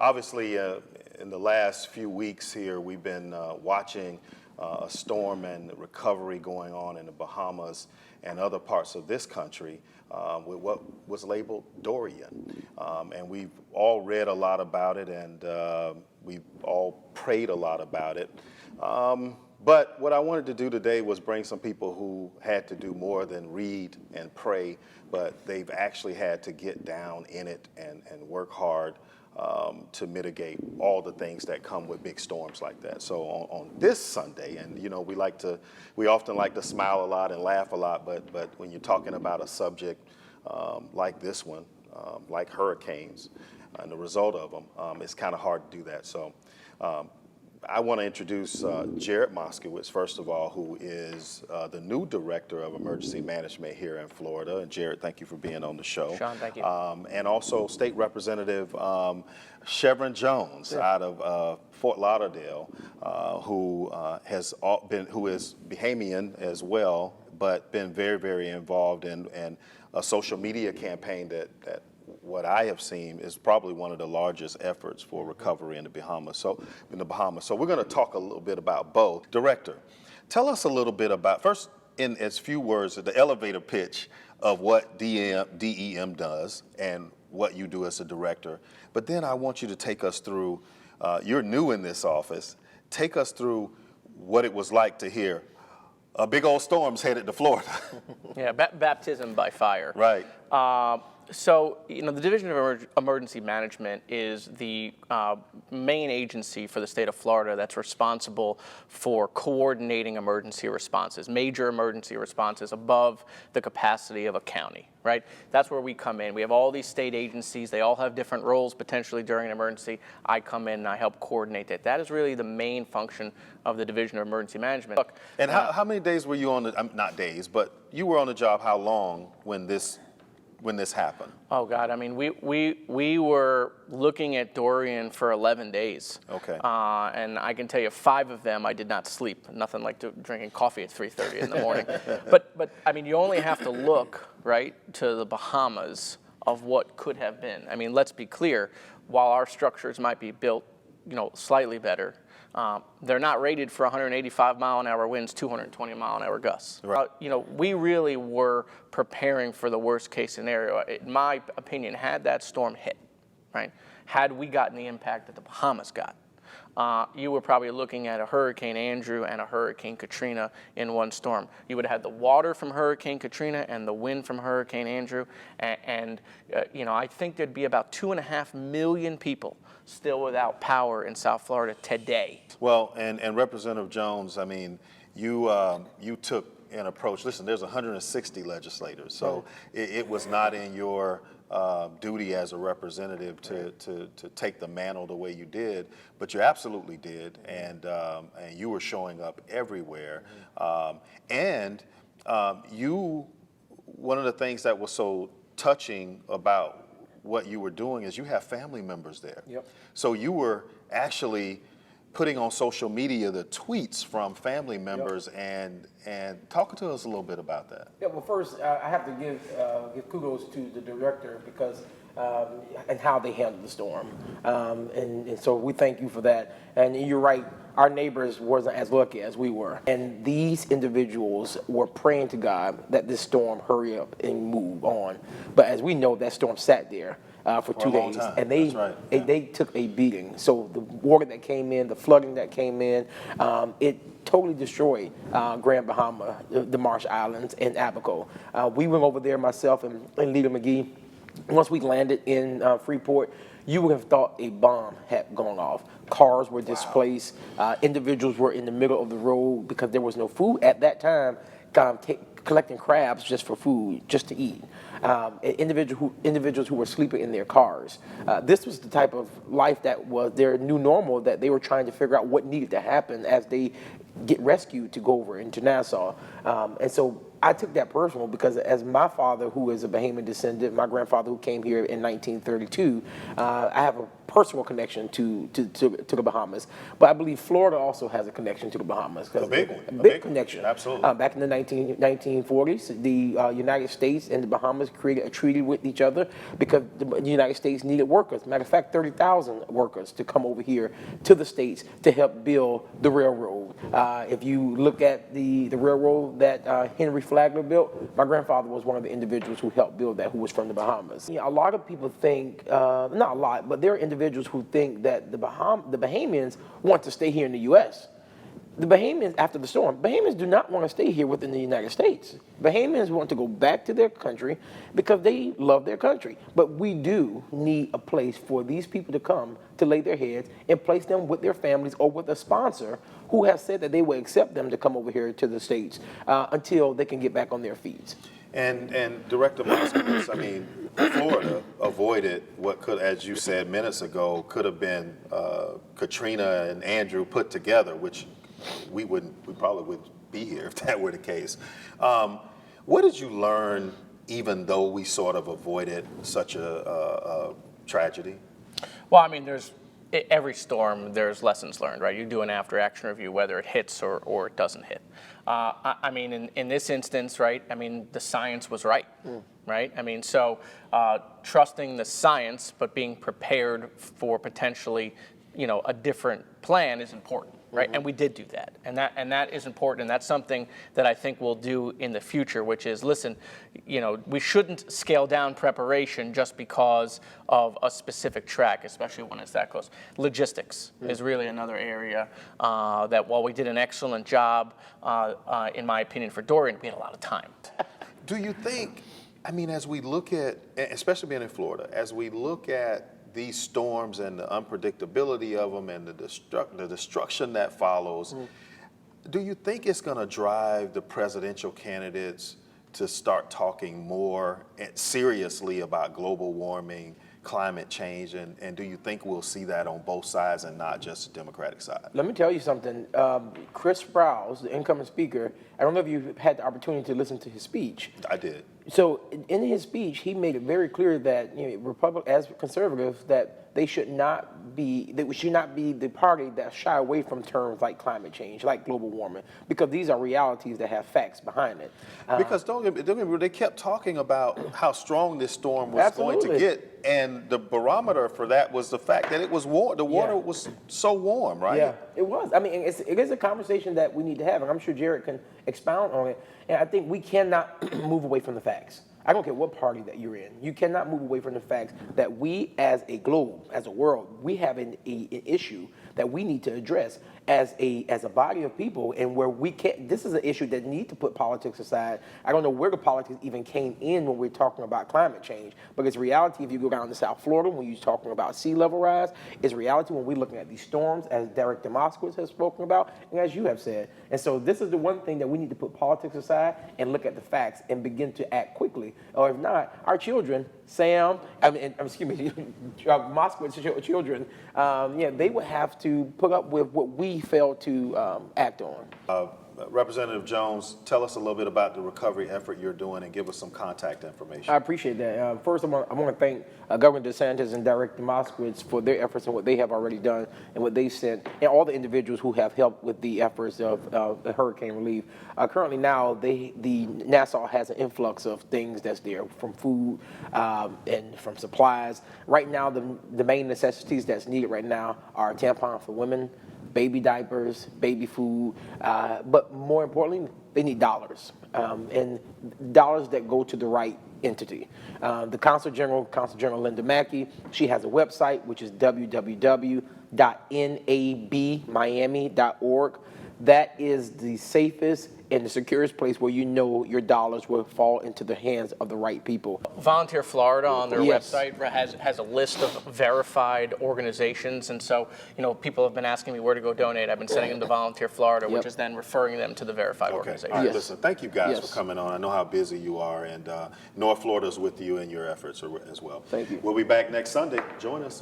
Obviously, in the last few weeks here, we've been watching a storm and recovery going on in the Bahamas and other parts of this country with what was labeled Dorian. And we've all read a lot about it, and we've all prayed a lot about it. But what I wanted to do today was bring some people who had to do more than read and pray, but they've actually had to get down in it and work hard to mitigate all the things that come with big storms like that. So on this Sunday, and you know, we often like to smile a lot and laugh a lot, but when you're talking about a subject like this one, like hurricanes and the result of them, it's kind of hard to do that. So I want to introduce Jared Moskowitz, first of all, who is the new Director of Emergency Management here in Florida. And Jared, thank you for being on the show. Sean, thank you. And also State Representative Shevrin Jones out of Fort Lauderdale, who is Bahamian as well, but been very, very involved in a social media campaign that what I have seen is probably one of the largest efforts for recovery in the Bahamas. So we're going to talk a little bit about both. Director, tell us a little bit about, first, in as few words, the elevator pitch of what DEM does and what you do as a director. But then I want you to take us through, you're new in this office, take us through what it was like to hear a big old storm's headed to Florida. Yeah, baptism by fire. Right. So, you know, the Division of Emergency Management is the main agency for the state of Florida that's responsible for coordinating emergency responses, major emergency responses above the capacity of a county, right? That's where we come in. We have all these state agencies. They all have different roles potentially during an emergency. I come in and I help coordinate that. That is really the main function of the Division of Emergency Management. Look, and how many days were you on the, not days, but you were on the job how long when this happened? Oh God, I mean, we were looking at Dorian for 11 days. Okay. And I can tell you 5 of them I did not sleep. Nothing like drinking coffee at 3:30 in the morning. But I mean, you only have to look, right, to the Bahamas of what could have been. I mean, let's be clear, while our structures might be built, you know, slightly better, they're not rated for 185 mile an hour winds, 220 mile an hour gusts. Right. You know, we really were preparing for the worst case scenario. In my opinion, had that storm hit, right, had we gotten the impact that the Bahamas got, you were probably looking at a Hurricane Andrew and a Hurricane Katrina in one storm. You would have had the water from Hurricane Katrina and the wind from Hurricane Andrew, and you know, I think there'd be about 2.5 million people still without power in South Florida today. Well, and Representative Jones, I mean, you took an approach. Listen, there's 160 legislators, so it was not in your duty as a representative to take the mantle the way you did, but you absolutely did, and you were showing up everywhere. One of the things that was so touching about what you were doing is you have family members there. Yep. So you were actually putting on social media the tweets from family members. Yep. and talk to us a little bit about that. Yeah, well, first, I have to give kudos to the director because and how they handled the storm. And so we thank you for that. And you're right, our neighbors wasn't as lucky as we were. And these individuals were praying to God that this storm hurry up and move on. But as we know, that storm sat there for 2 days. And they took a beating. So the water that came in, the flooding that came in, it totally destroyed Grand Bahama, the Marsh Islands, and Abaco. We went over there, myself and Leader McGee. Once we landed in Freeport, you would have thought a bomb had gone off. Cars were displaced. Individuals were in the middle of the road because there was no food at that time, collecting crabs just for food, just to eat. Individuals who were sleeping in their cars. This was the type of life that was their new normal that they were trying to figure out what needed to happen as they get rescued to go over into Nassau. And so I took that personal because as my father, who is a Bahamian descendant, my grandfather who came here in 1932, I have a personal connection to the Bahamas, but I believe Florida also has a connection to the Bahamas. A big one. A big connection. Absolutely. Back in the 1940s, the United States and the Bahamas created a treaty with each other because the United States needed workers. Matter of fact, 30,000 workers to come over here to the States to help build the railroad. If you look at the railroad that Henry Flagler built, my grandfather was one of the individuals who helped build that, who was from the Bahamas. A lot of people think, not a lot, but there are individuals who think that the Bahamians want to stay here in the U.S. The Bahamians, after the storm, Bahamians do not want to stay here within the United States. Bahamians want to go back to their country because they love their country. But we do need a place for these people to come to lay their heads and place them with their families or with a sponsor who has said that they will accept them to come over here to the States until they can get back on their feet. And Director Moskowitz, I mean, Florida avoided what could, as you said minutes ago, could have been Katrina and Andrew put together, which we probably wouldn't be here if that were the case. What did you learn, even though we sort of avoided such a tragedy? Well, I mean, every storm, there's lessons learned, right? You do an after-action review, whether it hits or it doesn't hit. I mean, in this instance, right, I mean, the science was right, right? I mean, so trusting the science, but being prepared for potentially, a different plan is important. Right, and we did do that, and that is important, and that's something that I think we'll do in the future. Which is, listen, we shouldn't scale down preparation just because of a specific track, especially when it's that close. Logistics is really another area that, while we did an excellent job, in my opinion, for Dorian, we had a lot of time. Do you think? I mean, as we look at, especially being in Florida, as we look at these storms and the unpredictability of them and the destruction that follows, do you think it's going to drive the presidential candidates to start talking more seriously about global warming, climate change, and do you think we'll see that on both sides and not just the Democratic side? Let me tell you something. Chris Sprouse, the incoming speaker, I don't know if you've had the opportunity to listen to his speech. I did. So in his speech, he made it very clear that as conservatives, that we should not be the party that shy away from terms like climate change, like global warming, because these are realities that have facts behind it. Because don't get me wrong, they kept talking about how strong this storm was going to get, and the barometer for that was the fact that it was warm. The water was so warm, right? Yeah, it was. I mean, it is a conversation that we need to have, and I'm sure Jared can expound on it. And I think we cannot move away from the facts. I don't care what party that you're in. You cannot move away from the facts that we, as a globe, as a world, we have an issue that we need to address as a body of people, and where we can't. This is an issue that needs to put politics aside. I don't know where the politics even came in when we're talking about climate change, but it's reality. If you go down to South Florida, when you're talking about sea level rise, it's reality when we're looking at these storms, as Director Moskowitz has spoken about, and as you have said. And so this is the one thing that we need to put politics aside and look at the facts and begin to act quickly. Or if not, our children, Moskowitz's children, they would have to put up with what we failed to act on. Representative Jones, tell us a little bit about the recovery effort you're doing and give us some contact information. I appreciate that. First, I want to thank Governor DeSantis and Director Moskowitz for their efforts and what they have already done and what they've sent, and all the individuals who have helped with the efforts of the hurricane relief. Currently now, the Nassau has an influx of things that's there, from food and from supplies. Right now, the main necessities that's needed right now are tampons for women, baby diapers, baby food, but more importantly, they need dollars, and dollars that go to the right entity. The Consul General Linda Mackey, she has a website, which is www.nabmiami.org. That is the safest and the securest place where your dollars will fall into the hands of the right people. Volunteer Florida on their website has a list of verified organizations, and so people have been asking me where to go donate. I've been sending them to Volunteer Florida, which is then referring them to the verified organization. All right, listen, thank you guys for coming on. I know how busy you are, and North Florida's with you in your efforts as well. Thank you. We'll be back next Sunday. Join us.